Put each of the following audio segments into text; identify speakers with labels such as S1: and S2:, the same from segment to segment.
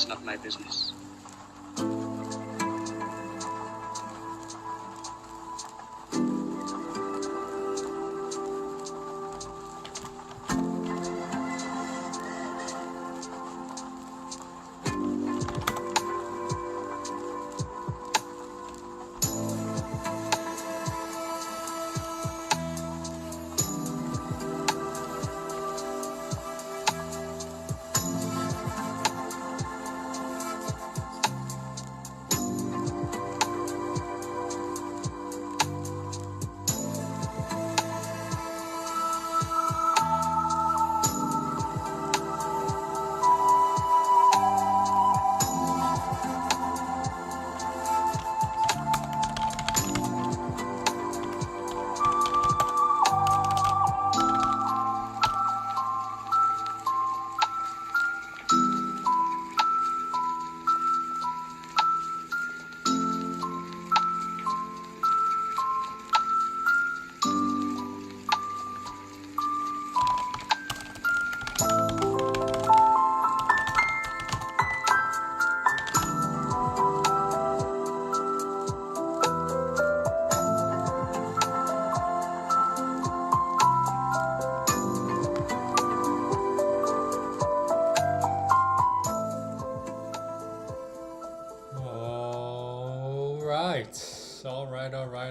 S1: It's not my business.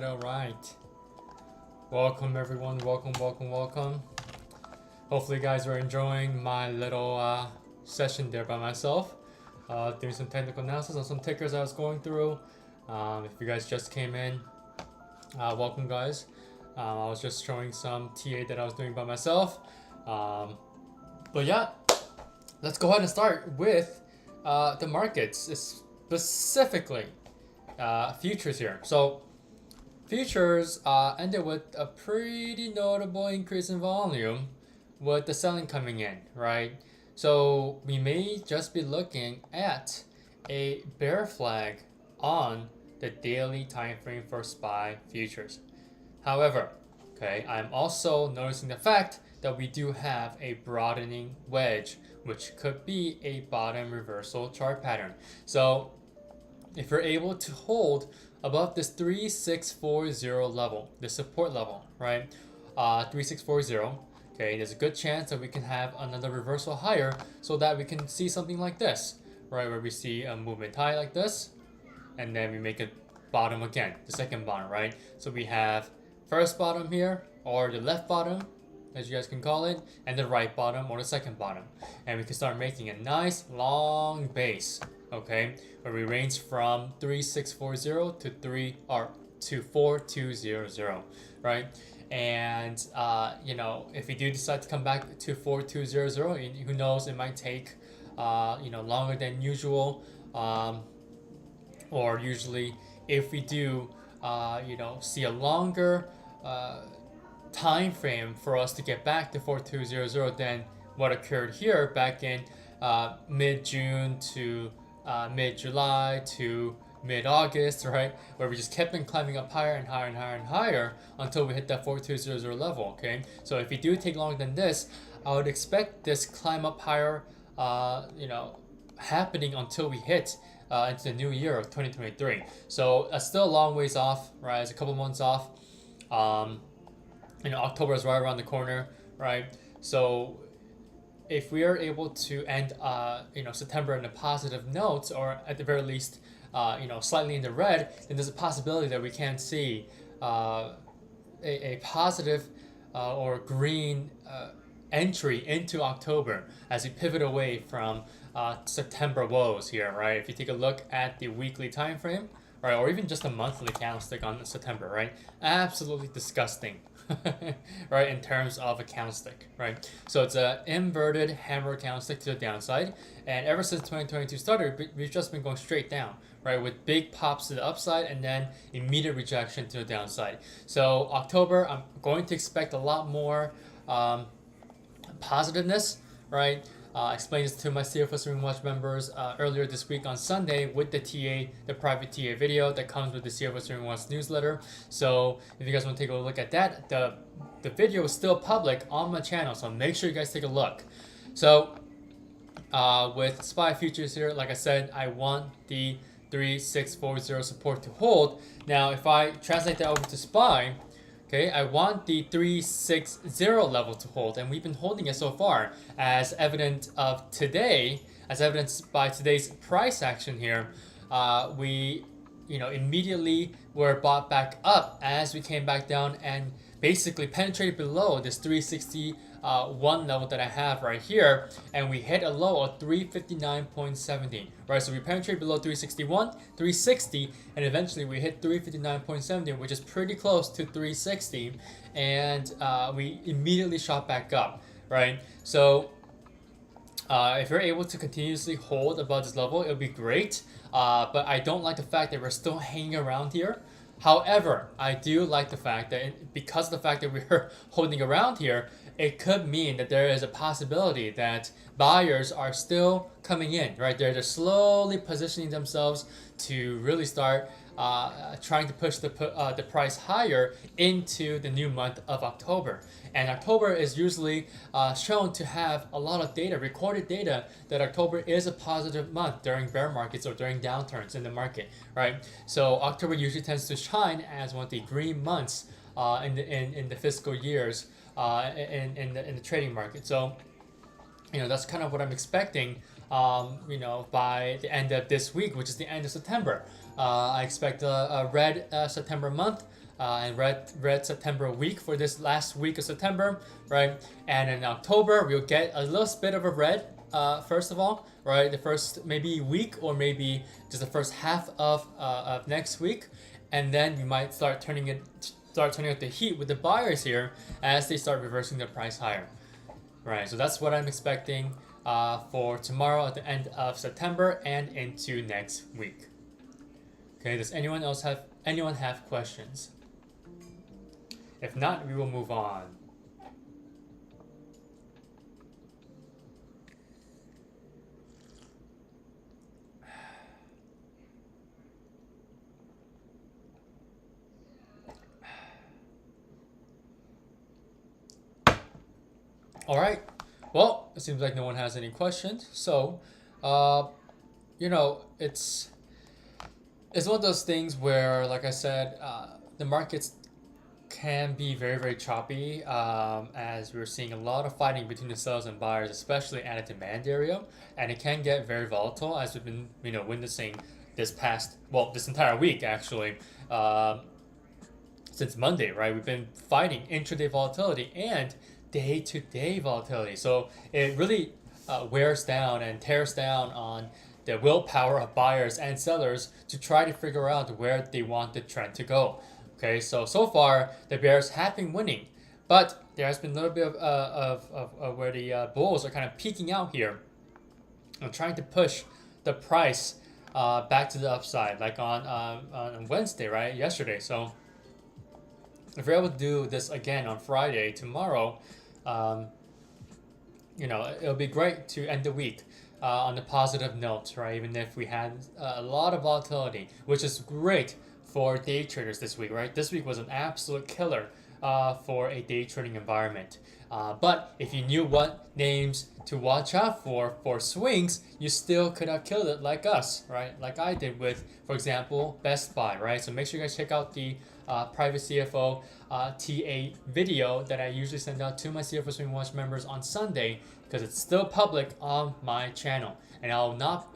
S2: All right. Welcome everyone. Welcome. Hopefully you guys are enjoying my little session there by myself. Doing some technical analysis on some tickers I was going through. If you guys just came in, welcome guys. I was just showing some TA that I was doing by myself. But yeah, let's go ahead and start with the markets, specifically futures here. So futures ended with a pretty notable increase in volume with the selling coming in, right? So we may just be looking at a bear flag on the daily time frame for SPY futures. However, okay, I'm also noticing the fact that we do have a broadening wedge, which could be a bottom reversal chart pattern. So if you're able to hold above this 3640 level, the support level, right? 3640, okay, there's a good chance that we can have another reversal higher so that we can see something like this, right? Where we see a movement high like this, and then we make a bottom again, the second bottom, right? So we have first bottom here, or the left bottom, as you guys can call it, and the right bottom or the second bottom. And we can start making a nice long base, okay, where we range from 3640 to 4200, right? And if we do decide to come back to 4200, who knows, it might take longer than usual, or usually if we do see a longer time frame for us to get back to 4200 than what occurred here back in mid-June to mid-July to mid-August, right, where we just kept on climbing up higher and higher and higher and higher until we hit that 4200 level. Okay, so if we do take longer than this, I would expect this climb up higher happening until we hit into the new year of 2023. So that's still a long ways off, right? It's a couple months off. October is right around the corner, right? So if we are able to end September on a positive note, or at the very least slightly in the red, then there's a possibility that we can see a positive or green entry into October as we pivot away from September woes here, right? If you take a look at the weekly time frame, right, or even just a monthly candlestick on September, right, absolutely disgusting. Right, in terms of a candlestick, right? So it's an inverted hammer candlestick to the downside, and ever since 2022 started, we've just been going straight down, right, with big pops to the upside and then immediate rejection to the downside. So October, I'm going to expect a lot more positiveness, right? I explained this to my CFO Stream Watch members earlier this week on Sunday with the private TA video that comes with the CFO Stream Watch newsletter. So if you guys want to take a look at that, the video is still public on my channel, so make sure you guys take a look. So with SPY futures here, like I said, I want the 3640 support to hold. Now, if I translate that over to SPY, okay, I want the 360 level to hold, and we've been holding it so far, as evident of today, as evidenced by today's price action here. We, immediately were bought back up as we came back down and basically penetrated below this 361 level that I have right here, and we hit a low of 359.70, right? So we penetrated below 361, 360, and eventually we hit 359.70, which is pretty close to 360, and we immediately shot back up, right? So if you're able to continuously hold above this level, it would be great. But I don't like the fact that we're still hanging around here. However, I do like the fact that because of the fact that we're holding around here, it could mean that there is a possibility that buyers are still coming in, right? They're just slowly positioning themselves to really start trying to push the price higher into the new month of October. And October is usually shown to have a lot of data, recorded data, that October is a positive month during bear markets or during downturns in the market, right? So October usually tends to shine as one of the green months in the fiscal years in the trading market. So that's kind of what I'm expecting. By the end of this week, which is the end of September, I expect a red September month. And red September week for this last week of September, right? And in October, we'll get a little bit of a red, first of all, right? The first maybe week or maybe just the first half of next week. And then we might start turning up the heat with the buyers here as they start reversing the price higher, right? So that's what I'm expecting for tomorrow at the end of September and into next week. Okay, does anyone have questions? If not, we will move on. All right. Well, it seems like no one has any questions. So, it's one of those things where, like I said, the markets can be very, very choppy, as we're seeing a lot of fighting between the sellers and buyers, especially at a demand area, and it can get very volatile, as we've been witnessing this entire week actually, since Monday, right? We've been fighting intraday volatility and day-to-day volatility, so it really wears down and tears down on the willpower of buyers and sellers to try to figure out where they want the trend to go. Okay, so far the bears have been winning, but there has been a little bit of where the bulls are kind of peeking out here and trying to push the price back to the upside, like on Wednesday, right? Yesterday. So if we're able to do this again on Friday, tomorrow, it'll be great to end the week on a positive note, right? Even if we had a lot of volatility, which is great for day traders this week, right? This week was an absolute killer for a day trading environment. But if you knew what names to watch out for swings, you still could have killed it like us, right? Like I did with, for example, Best Buy, right? So make sure you guys check out the private CFO TA video that I usually send out to my CFO Swing Watch members on Sunday, because it's still public on my channel. And I'll not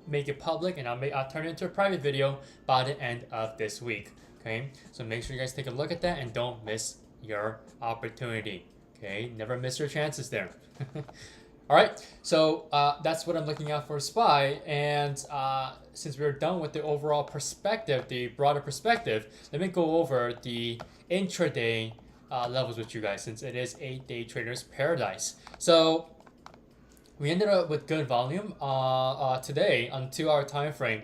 S2: make it public, and I'll turn it into a private video by the end of this week. Okay, so make sure you guys take a look at that and don't miss your opportunity. Okay, never miss your chances there. All right, so that's what I'm looking out for SPY. And since we're done with the overall perspective, the broader perspective, let me go over the intraday levels with you guys, since it is a day trader's paradise. So we ended up with good volume today on 2-hour time frame.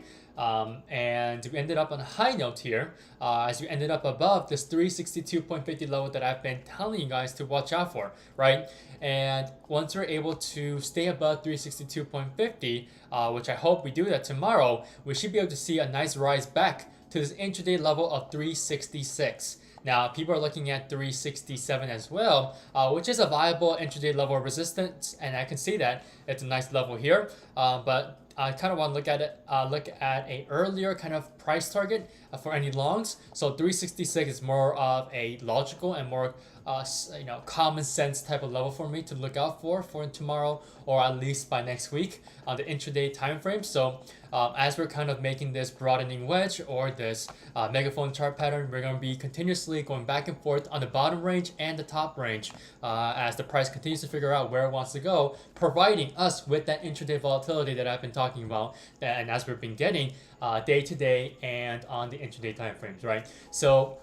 S2: And we ended up on a high note here, as we ended up above this 362.50 level that I've been telling you guys to watch out for, right? And once we're able to stay above 362.50, which I hope we do that tomorrow, we should be able to see a nice rise back to this intraday level of 366. Now, people are looking at 367 as well, which is a viable intraday level of resistance, and I can see that it's a nice level here. But I kind of want to look at a earlier kind of price target for any longs. So 366 is more of a logical and more common sense type of level for me to look out for tomorrow, or at least by next week on the intraday time frame. So as we're kind of making this broadening wedge or this megaphone chart pattern, we're going to be continuously going back and forth on the bottom range and the top range as the price continues to figure out where it wants to go, providing us with that intraday volatility that I've been talking about, and as we've been getting day to day and on the intraday time frames, right? So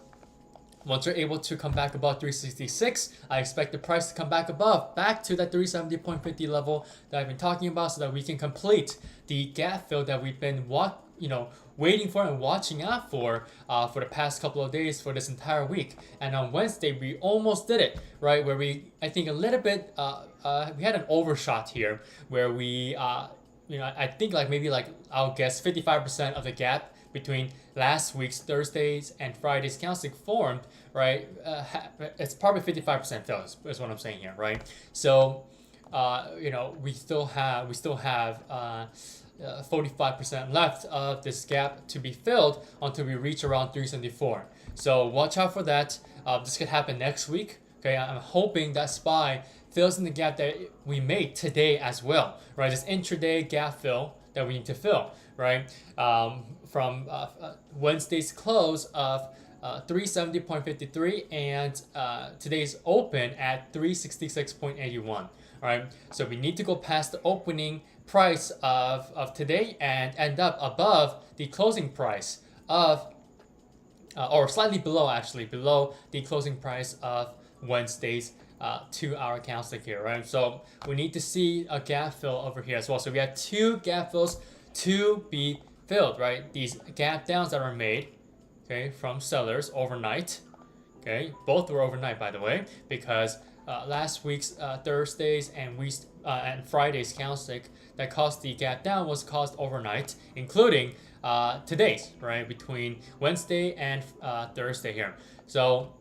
S2: once you're able to come back above 366, I expect the price to come back to that 370.50 level that I've been talking about, so that we can complete the gap fill that we've been waiting for and watching out for the past couple of days, for this entire week. And on Wednesday, we almost did it, right? Where I think a little bit, we had an overshot here where we, I think I'll guess 55% of the gap between last week's Thursdays and Fridays candlestick formed, right? It's probably 55% fill is what I'm saying here, right? So, we still have 45% left of this gap to be filled until we reach around 374. So watch out for that. This could happen next week. Okay, I'm hoping that SPY fills in the gap that we made today as well, right? This intraday gap fill that we need to fill, right? From Wednesday's close of 370.53 and today's open at 366.81. Right, so we need to go past the opening price of today and end up above the closing price of, or slightly below, actually, below the closing price of Wednesday's 2-hour candlestick here, right? So we need to see a gap fill over here as well. So we have 2 gap fills to be filled, right? These gap downs that are made, okay, from sellers overnight, okay, both were overnight, by the way, because last week's Thursdays and Fridays candlestick that caused the gap down was caused overnight, including today's, right, between Wednesday and Thursday here. So,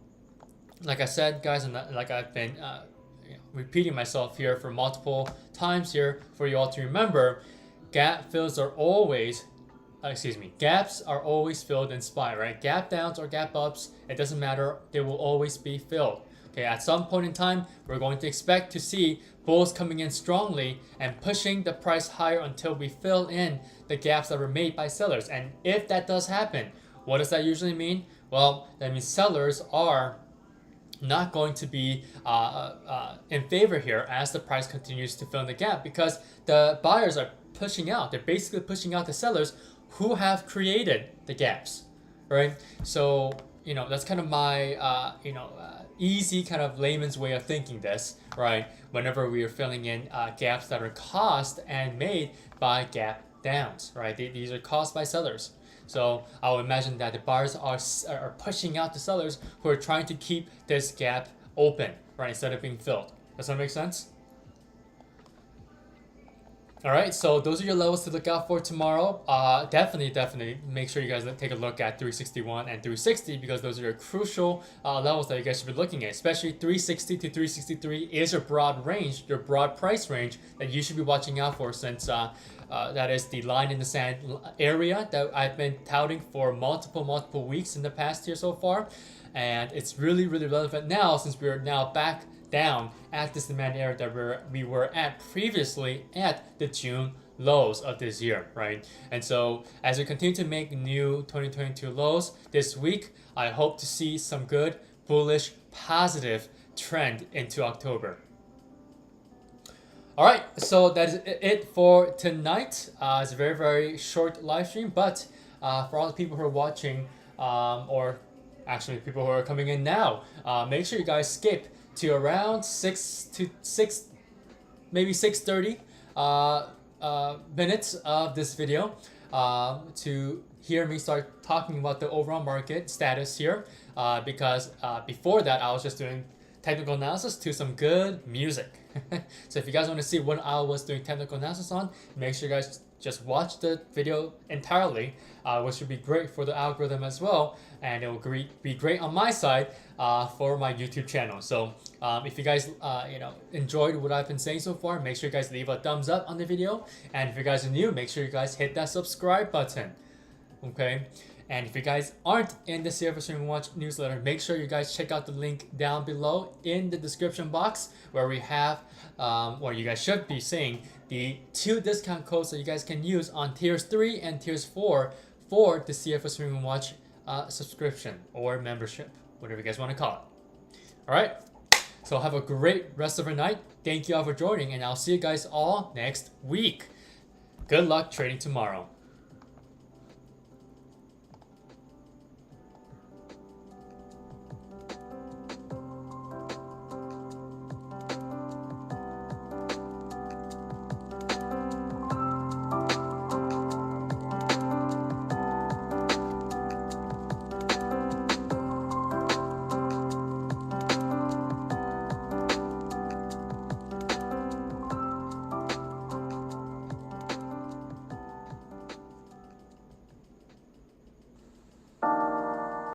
S2: like I said, guys, and like I've been repeating myself here for multiple times here for you all to remember, gaps are always filled in SPY, right? Gap downs or gap ups, it doesn't matter, they will always be filled. Okay, at some point in time, we're going to expect to see bulls coming in strongly and pushing the price higher until we fill in the gaps that were made by sellers. And if that does happen, what does that usually mean? Well, that means sellers are not going to be in favor here as the price continues to fill in the gap, because the buyers are pushing out. They're basically pushing out the sellers who have created the gaps, right? So, that's kind of my, easy kind of layman's way of thinking this, right? Whenever we are filling in gaps that are caused and made by gap downs, right? These are caused by sellers. So I would imagine that the buyers are pushing out the sellers who are trying to keep this gap open, right? Instead of being filled. Does that make sense? All right, so those are your levels to look out for tomorrow. Definitely make sure you guys take a look at 361 and 360, because those are your crucial levels that you guys should be looking at. Especially 360 to 363 is your broad range, your broad price range that you should be watching out for, since that is the line in the sand area that I've been touting for multiple weeks in the past year so far. And it's really relevant now, since we're now back down at this demand area that we were at previously at the June lows of this year, right? And so as we continue to make new 2022 lows this week, I hope to see some good, bullish, positive trend into October. All right, so that is it for tonight. It's a very short live stream, but for all the people who are watching, or actually people who are coming in now, make sure you guys skip to around 6:30 minutes of this video to hear me start talking about the overall market status here, because before that I was just doing technical analysis to some good music. So if you guys want to see what I was doing technical analysis on, make sure you guys just watch the video entirely, which would be great for the algorithm as well, and it will be great on my side for my YouTube channel. So if you guys enjoyed what I've been saying so far, make sure you guys leave a thumbs up on the video, and if you guys are new, make sure you guys hit that subscribe button. Okay, and if you guys aren't in the CFO Stream Watch newsletter, make sure you guys check out the link down below in the description box, where we have, or you guys should be seeing, the 2 discount codes that you guys can use on tiers 3 and tiers 4 for the CFO Stream Watch subscription or membership, whatever you guys want to call it. All right, so have a great rest of your night. Thank you all for joining, and I'll see you guys all next week. Good luck trading tomorrow.